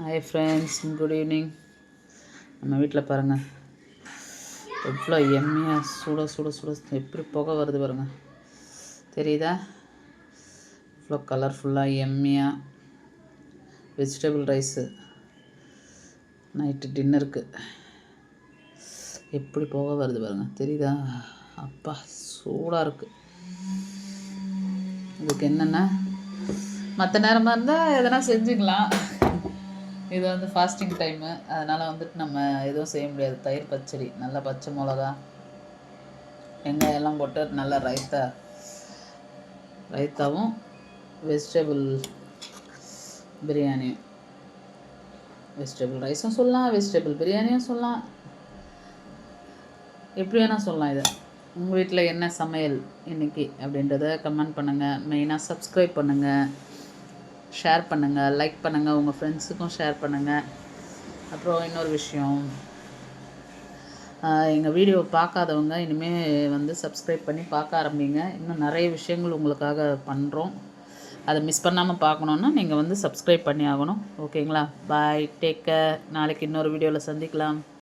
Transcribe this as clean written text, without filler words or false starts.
Hi friends, good evening. நம்ம வீட்டில் பாருங்கள் எவ்வளோ எம்மியாக சுட சுட சுட எப்படி புகை வருது பாருங்கள், தெரியுதா? இவ்வளோ கலர்ஃபுல்லாக எம்மியாக வெஜிடபிள் ரைஸு நைட்டு டின்னருக்கு எப்படி புகை வருது பாருங்கள், தெரியுதா? அப்பா சூடாக இருக்குது. இதுக்கு என்னென்னா மற்ற நேரமாக இருந்தால் எதனா செஞ்சுக்கலாம். இது வந்து ஃபாஸ்டிங் டைமு, அதனால் வந்துட்டு நம்ம எதுவும் செய்ய முடியாது. தயிர் பச்சடி, நல்லா பச்சை மிளகா வெங்காயம்லாம் போட்டு நல்லா ரைத்தாவும் வெஜிடபிள் பிரியாணியும், வெஜிடபிள் ரைஸும் சொல்லலாம், வெஜிடபிள் பிரியாணியும் சொல்லலாம், எப்படி வேணால் சொல்லலாம். இதை உங்கள் வீட்டில் என்ன சமையல் இன்றைக்கி அப்படின்றத கமெண்ட் பண்ணுங்கள். மெயினாக சப்ஸ்கிரைப் பண்ணுங்கள், ஷேர் பண்ணுங்கள், லைக் பண்ணுங்கள், உங்கள் ஃப்ரெண்ட்ஸுக்கும் ஷேர் பண்ணுங்கள். அப்புறம் இன்னொரு விஷயம், எங்கள் வீடியோ பார்க்காதவங்க இனிமேல் வந்து சப்ஸ்கிரைப் பண்ணி பார்க்க ஆரம்பிங்க. இன்னும் நிறைய விஷயங்கள் உங்களுக்காக பண்ணுறோம். அதை மிஸ் பண்ணாமல் பார்க்கணுன்னா நீங்கள் வந்து சப்ஸ்கிரைப் பண்ணி ஆகணும். ஓகேங்களா? பாய், டேக் கேர். நாளைக்கு இன்னொரு வீடியோவில் சந்திக்கலாம்.